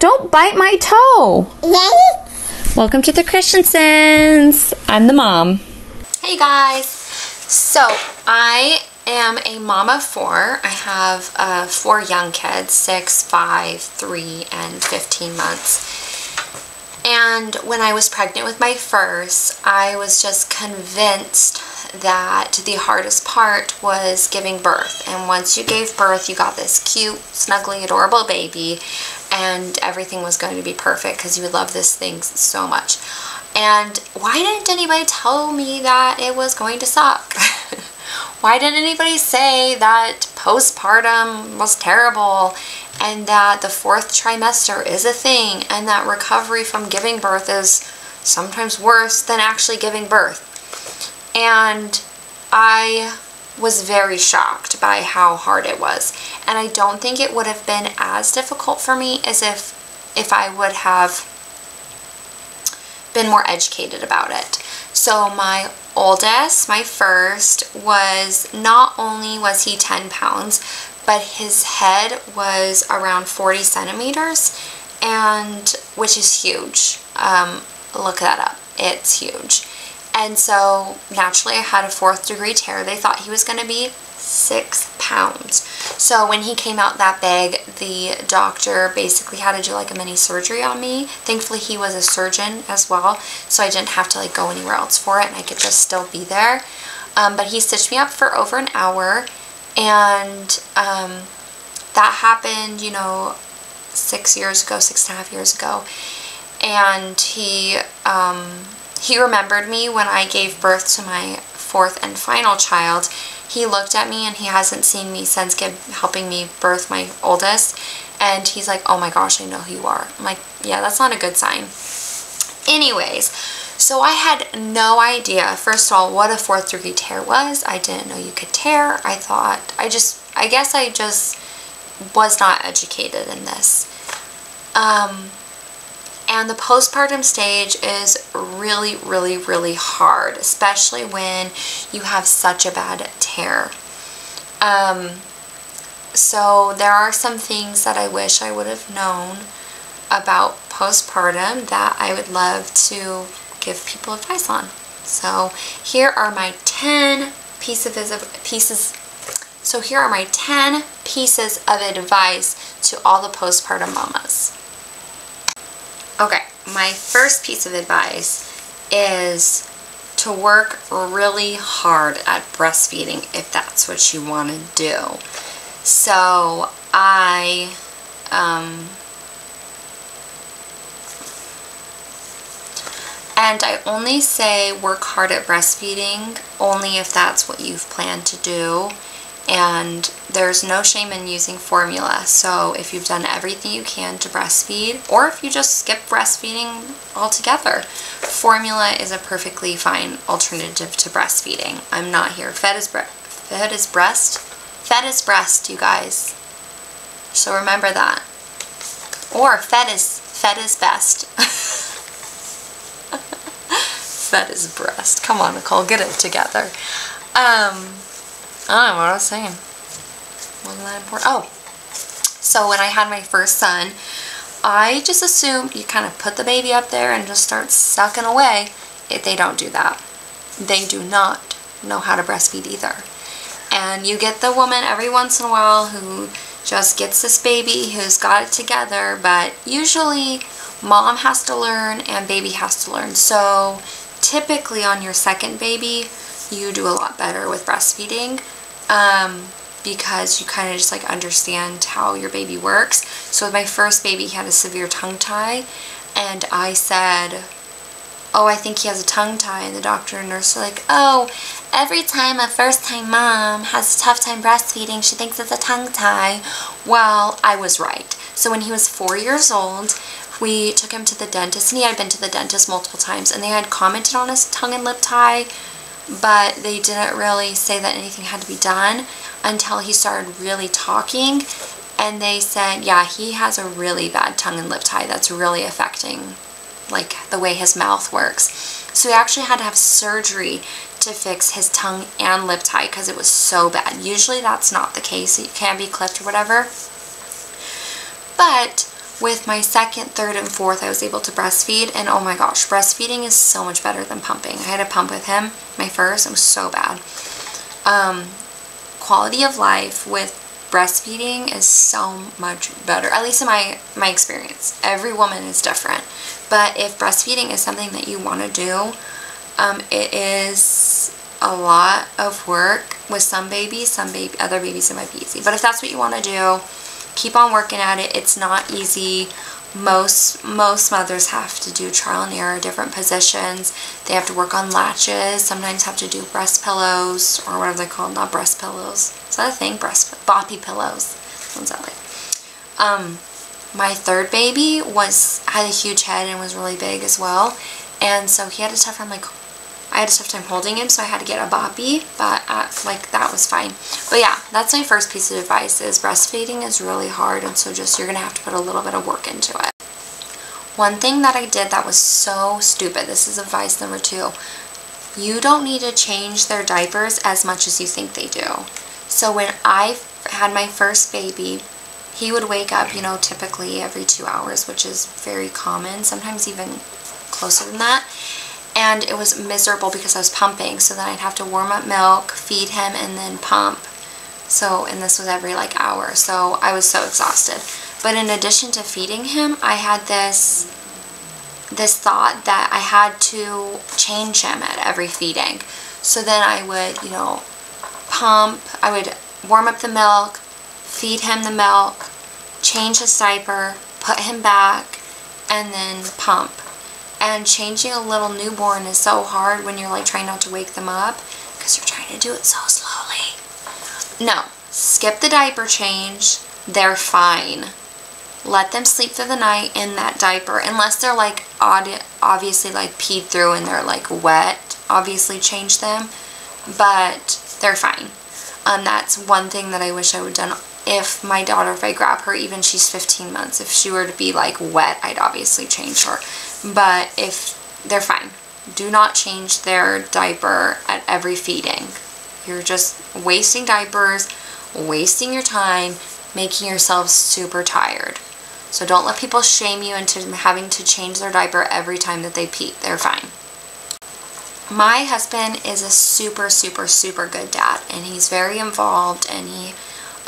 don't bite my toe. Welcome to the Christiansens. I'm the mom. Hey guys. So I am a mom of 4. I have 4 young kids, 6, 5, 3, and 15 months. And when I was pregnant with my first, I was just convinced that the hardest part was giving birth. And once you gave birth, you got this cute, snuggly, adorable baby, and everything was going to be perfect because you would love this thing so much. And why didn't anybody tell me that it was going to suck? Why didn't anybody say that postpartum was terrible and that the 4th trimester is a thing and that recovery from giving birth is sometimes worse than actually giving birth? And I was very shocked by how hard it was. And I don't think it would have been as difficult for me as if I would have been more educated about it. So my oldest, my first, was not only was he 10 pounds, but his head was around 40 centimeters, and which is huge. Look that up. It's huge. And so naturally I had a 4th degree tear. They thought he was going to be 6 pounds. So when he came out that big, the doctor basically had to do like a mini surgery on me. Thankfully he was a surgeon as well, so I didn't have to like go anywhere else for it and I could just still be there. But he stitched me up for over an hour, and that happened, you know, 6.5 years ago. And he remembered me when I gave birth to my 4th and final child. He looked at me and he hasn't seen me since helping me birth my oldest. And he's like, oh my gosh, I know who you are. I'm like, yeah, that's not a good sign. Anyways, so I had no idea, first of all, what a 4th degree tear was. I didn't know you could tear. I guess I just was not educated in this. And the postpartum stage is really, really, really hard, especially when you have such a bad tear. So there are some things that I wish I would have known about postpartum that I would love to give people advice on. So here are my 10 pieces of advice to all the postpartum mamas. Okay, my first piece of advice is to work really hard at breastfeeding if that's what you want to do. So and I only say work hard at breastfeeding only if that's what you've planned to do. And there's no shame in using formula. So if you've done everything you can to breastfeed, or if you just skip breastfeeding altogether, formula is a perfectly fine alternative to breastfeeding. I'm not here. Fed is breast, you guys. So remember that. Or fed is best. Fed is breast. Come on, Nicole, get it together. I don't know what I was saying. Wasn't that important? Oh, so when I had my first son, I just assumed you kind of put the baby up there and just start sucking away. They don't do that. They do not know how to breastfeed either. And you get the woman every once in a while who just gets this baby who's got it together, but usually mom has to learn and baby has to learn. So typically on your second baby, you do a lot better with breastfeeding because you kind of just like understand how your baby works. So with my first baby, he had a severe tongue tie, and I said, oh, I think he has a tongue tie, and the doctor and nurse are like, oh, every time a first-time mom has a tough time breastfeeding, she thinks it's a tongue tie. Well, I was right. So when he was 4 years old, we took him to the dentist, and he had been to the dentist multiple times, and they had commented on his tongue and lip tie, but they didn't really say that anything had to be done until he started really talking, and they said, yeah, he has a really bad tongue and lip tie that's really affecting like the way his mouth works. So he actually had to have surgery to fix his tongue and lip tie because it was so bad. Usually that's not the case. It can be clipped or whatever. But with my second, third, and fourth, I was able to breastfeed, and oh my gosh, breastfeeding is so much better than pumping. I had to pump with him, my first, it was so bad. Quality of life with breastfeeding is so much better, at least in my experience. Every woman is different, but if breastfeeding is something that you want to do, it is a lot of work. With some babies, other babies it might be easy, but if that's what you want to do, keep on working at it. It's not easy. Most mothers have to do trial and error, different positions. They have to work on latches, sometimes have to do breast pillows, or whatever they're called, not breast pillows. Is that a thing? Boppy pillows. What's that like? My third baby had a huge head and was really big as well. And so he had a tough time, I had a tough time holding him, so I had to get a boppy, but that was fine. But yeah, that's my first piece of advice, is breastfeeding is really hard, and so you're going to have to put a little bit of work into it. One thing that I did that was so stupid, this is advice number 2, you don't need to change their diapers as much as you think they do. So when I had my first baby, he would wake up, typically every 2 hours, which is very common, sometimes even closer than that. And it was miserable because I was pumping, so then I'd have to warm up milk, feed him, and then pump. And this was every hour, so I was so exhausted. But in addition to feeding him, I had this thought that I had to change him at every feeding. So then I would, pump, I would warm up the milk, feed him the milk, change his diaper, put him back, and then pump. And changing a little newborn is so hard when you're trying not to wake them up, because you're trying to do it so slowly. No, skip the diaper change. They're fine. Let them sleep through the night in that diaper, unless they're obviously peed through and they're wet. Obviously change them, but they're fine. That's one thing that I wish I would have done. If my daughter, if I grab her, even she's 15 months, if she were to be wet, I'd obviously change her. But if they're fine, do not change their diaper at every feeding. You're just wasting diapers, wasting your time, making yourself super tired. So don't let people shame you into having to change their diaper every time that they pee. They're fine. My husband is a super, super, super good dad, and he's very involved, and he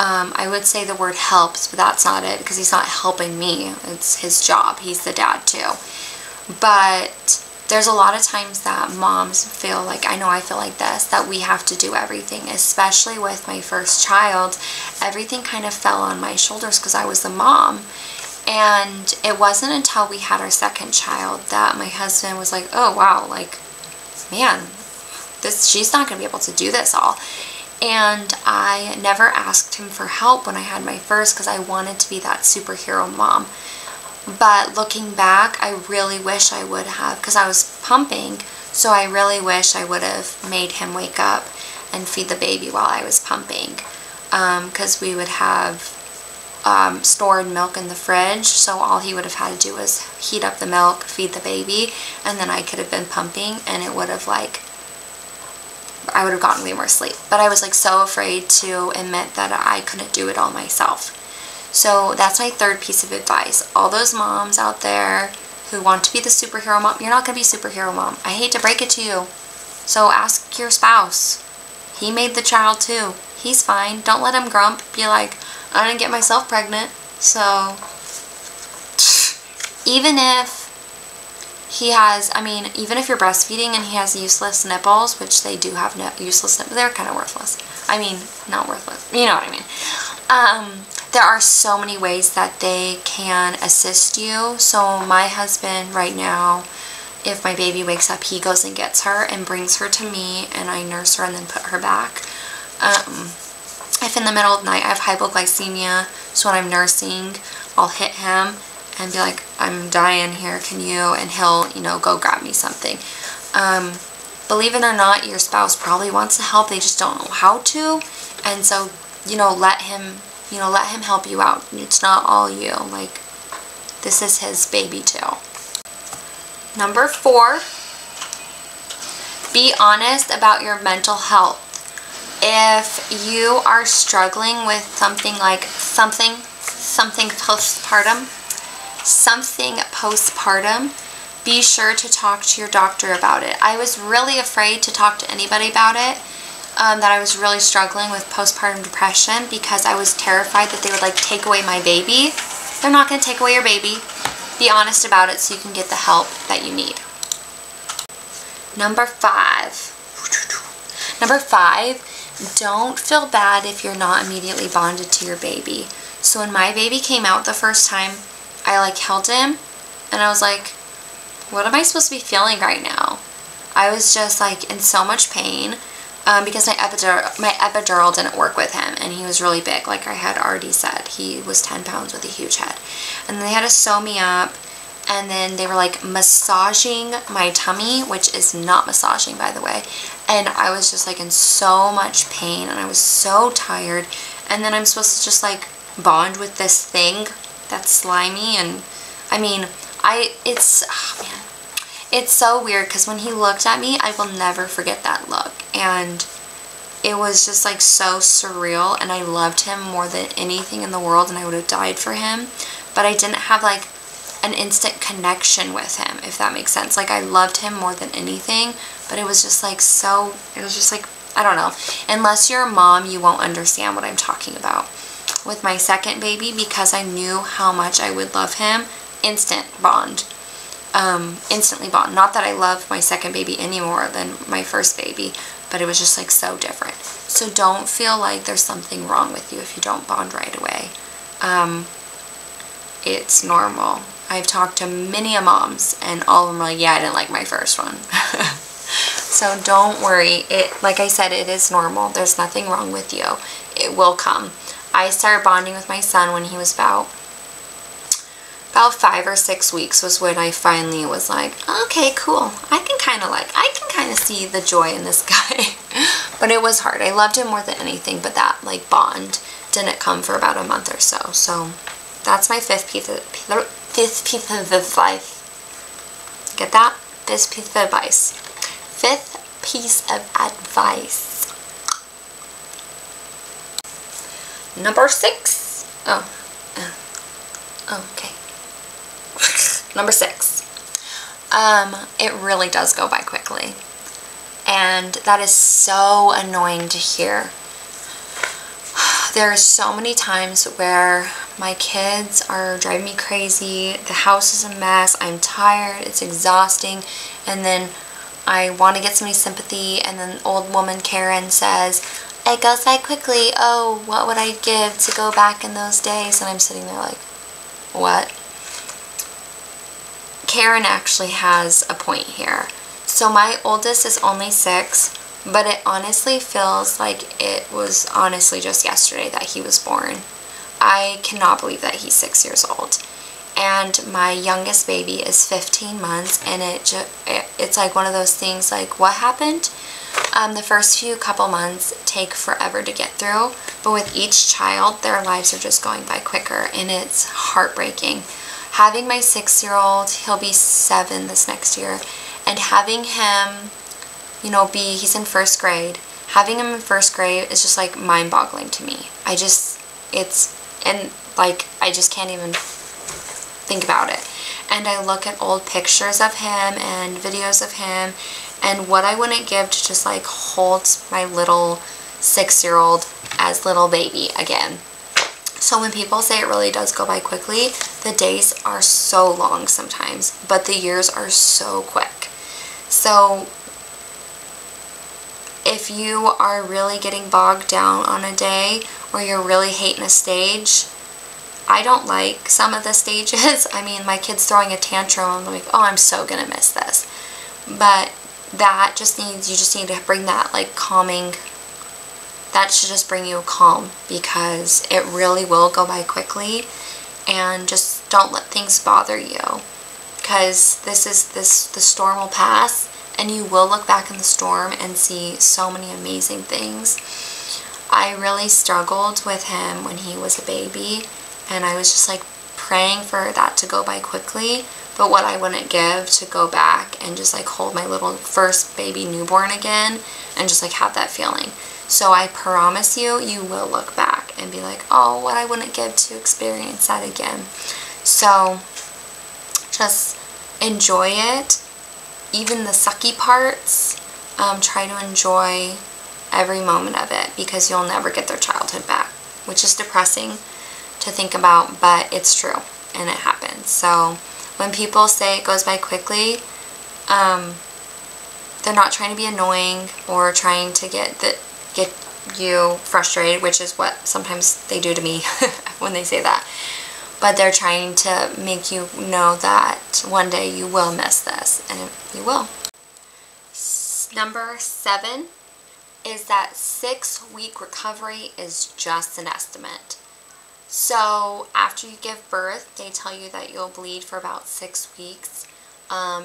I would say the word helps, but that's not it, because he's not helping me. It's his job. He's the dad too. But there's a lot of times that moms feel I feel like this, that we have to do everything, especially with my first child. Everything kind of fell on my shoulders because I was the mom. And it wasn't until we had our second child that my husband was like, oh wow, man, she's not going to be able to do this all. And I never asked him for help when I had my first, because I wanted to be that superhero mom. But looking back, I really wish I would have, because I was pumping, so I really wish I would have made him wake up and feed the baby while I was pumping. Because we would have stored milk in the fridge, so all he would have had to do was heat up the milk, feed the baby, and then I could have been pumping, and it would have I would have gotten way more sleep. But I was so afraid to admit that I couldn't do it all myself. So that's my third piece of advice. All those moms out there who want to be the superhero mom, you're not going to be superhero mom. I hate to break it to you. So ask your spouse. He made the child too. He's fine. Don't let him grump. Be like, I didn't get myself pregnant. So even if he has, even if you're breastfeeding and he has useless nipples, which they do have useless nipples, they're kind of worthless. Not worthless. You know what I mean. There are so many ways that they can assist you. So my husband right now, if my baby wakes up, he goes and gets her and brings her to me, and I nurse her and then put her back. If in the middle of the night I have hypoglycemia, so when I'm nursing, I'll hit him and be like, I'm dying here, can you? And he'll, go grab me something. Believe it or not, your spouse probably wants to help, they just don't know how to. And so, let him help you out. It's not all you. This is his baby too. Number 4, be honest about your mental health. If you are struggling with something postpartum, something postpartum, be sure to talk to your doctor about it. I was really afraid to talk to anybody about it, that I was really struggling with postpartum depression because I was terrified that they would like take away my baby. They're not going to take away your baby. Be honest about it so you can get the help that you need. Number 5. Number 5, don't feel bad if you're not immediately bonded to your baby. So when my baby came out the first time, I like held him and I was like, what am I supposed to be feeling right now? I was just like in so much pain because my epidural didn't work with him, and he was really big, like I had already said. He was 10 pounds with a huge head. And then they had to sew me up, and then they were like massaging my tummy, which is not massaging, by the way. And I was just like in so much pain, and I was so tired. And then I'm supposed to just like bond with this thing that's slimy, and I mean, it's so weird because when he looked at me, I will never forget that look, and it was just like so surreal, and I loved him more than anything in the world, and I would have died for him, but I didn't have like an instant connection with him, if that makes sense. Like, I loved him more than anything, but it was just like so, it was just like, I don't know. Unless you're a mom, you won't understand what I'm talking about. With my second baby, because I knew how much I would love him, instant bond. Instantly bond. Not that I love my second baby any more than my first baby, but it was just like so different. So don't feel like there's something wrong with you if you don't bond right away. It's normal. I've talked to many moms, and all of them are like, yeah, I didn't like my first one. So don't worry. Like I said, it is normal. There's nothing wrong with you. It will come. I started bonding with my son when he was about 5 or 6 weeks was when I finally was like, okay, cool. I can kind of see the joy in this guy. But it was hard. I loved him more than anything, but that like bond didn't come for about a month or so. So that's my fifth piece of advice. Get that? Fifth piece of advice. Fifth piece of advice. Number 6. Okay. Number 6. It really does go by quickly. And that is so annoying to hear. There are so many times where my kids are driving me crazy, the house is a mess, I'm tired, it's exhausting, and then I want to get somebody's sympathy, and then old woman Karen says, it goes by quickly, oh, what would I give to go back in those days? And I'm sitting there like, what? Karen actually has a point here. So my oldest is only 6, but it honestly feels like it was honestly just yesterday that he was born. I cannot believe that he's 6 years old. And my youngest baby is 15 months, and it's like one of those things like, what happened? The first few couple months take forever to get through, but with each child, their lives are just going by quicker, and it's heartbreaking. Having my 6-year-old, he'll be 7 this next year, and having him, you know, he's in 1st grade. Having him in 1st grade is just like mind-boggling to me. I just can't even think about it. And I look at old pictures of him and videos of him, and what I wouldn't give to just like hold my little 6-year-old as little baby again. So when people say it really does go by quickly, the days are so long sometimes, but the years are so quick. So if you are really getting bogged down on a day, or you're really hating a stage, I don't like some of the stages. I mean, my kid's throwing a tantrum, I'm like, oh, I'm so gonna miss this. But that just needs, you just need to bring that like calming, that should just bring you calm, because it really will go by quickly. And just don't let things bother you, because the storm will pass, and you will look back in the storm and see so many amazing things. I really struggled with him when he was a baby, and I was just like praying for that to go by quickly. But what I wouldn't give to go back and just like hold my little first baby newborn again and just like have that feeling. So I promise you, you will look back and be like, oh, what I wouldn't give to experience that again. So Just enjoy it. Even the sucky parts. Try to enjoy every moment of it, because you'll never get their childhood back, which is depressing to think about, but it's true and it happens. So when people say it goes by quickly, they're not trying to be annoying or trying to get you frustrated, which is what sometimes they do to me when they say that. But they're trying to make you know that one day you will miss this, and you will. Number 7 is that 6-week recovery is just an estimate. So after you give birth, they tell you that you'll bleed for about 6 weeks.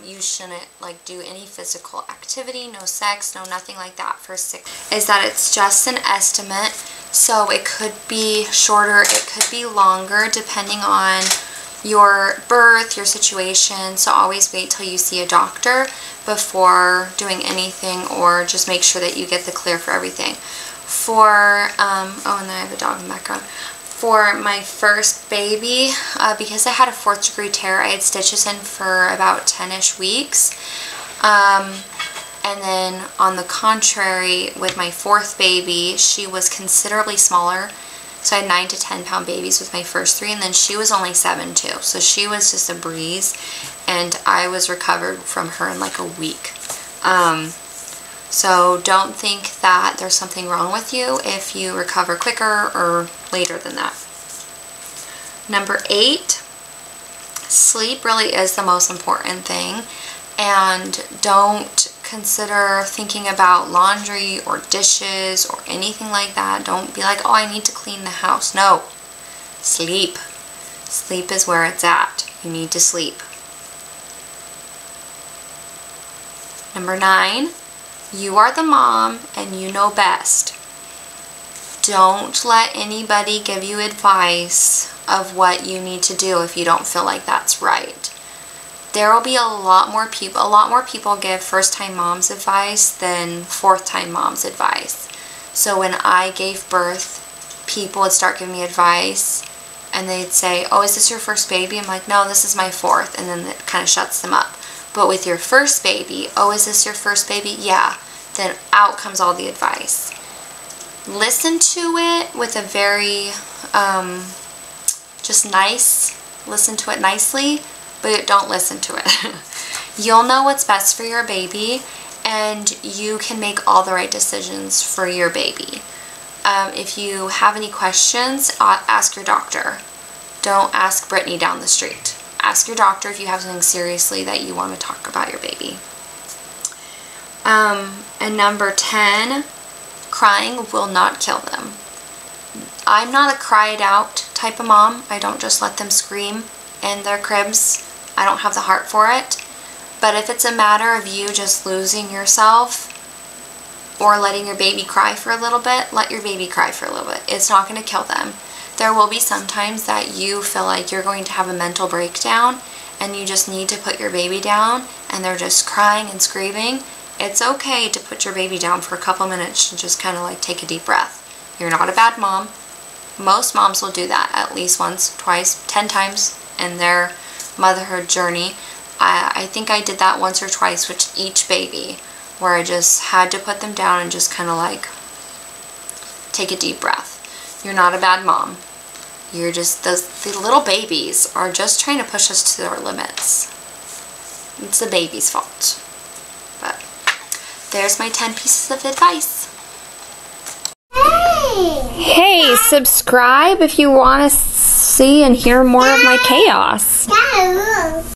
You shouldn't do any physical activity, no sex, no nothing like that for 6. Is that it's just an estimate, so it could be shorter, it could be longer depending on your birth, your situation. So always wait till you see a doctor before doing anything, or just make sure that you get the clear for everything. For oh, and then I have a dog in the background. For my first baby, because I had a 4th degree tear, I had stitches in for about 10-ish weeks. And then on the contrary, with my 4th baby, she was considerably smaller. So I had 9 to 10 pound babies with my first 3, and then she was only 7 too. So she was just a breeze, and I was recovered from her in like a week. So don't think that there's something wrong with you if you recover quicker or later than that. Number 8, sleep really is the most important thing. And don't consider thinking about laundry or dishes or anything like that. Don't be like, oh, I need to clean the house. No. Sleep. Sleep is where it's at. You need to sleep. Number 9, you are the mom and you know best. Don't let anybody give you advice of what you need to do if you don't feel like that's right. There will be a lot more people give first-time moms advice than fourth-time moms advice. So when I gave birth, people would start giving me advice, and they'd say, oh, is this your first baby? I'm like, no, this is my 4th, and then it kind of shuts them up. But with your first baby, oh, is this your first baby? Yeah. Then out comes all the advice. Listen to it with a very, just nice, listen to it nicely, but don't listen to it. You'll know what's best for your baby, and you can make all the right decisions for your baby. If you have any questions, ask your doctor. Don't ask Brittany down the street. Ask your doctor if you have something seriously that you want to talk about your baby. And number 10, crying will not kill them. I'm not a cry it out type of mom. I don't just let them scream in their cribs. I don't have the heart for it. But if it's a matter of you just losing yourself or letting your baby cry for a little bit, let your baby cry for a little bit. It's not going to kill them. There will be some times that you feel like you're going to have a mental breakdown and you just need to put your baby down and they're just crying and screaming. It's okay to put your baby down for a couple minutes and just kind of like take a deep breath. You're not a bad mom. Most moms will do that at least once, twice, 10 times in their motherhood journey. I think I did that once or twice with each baby, where I just had to put them down and just kind of like take a deep breath. You're not a bad mom. You're just, the little babies are just trying to push us to our limits. It's the baby's fault. But there's my 10 pieces of advice. Hey, subscribe if you want to see and hear more of my chaos.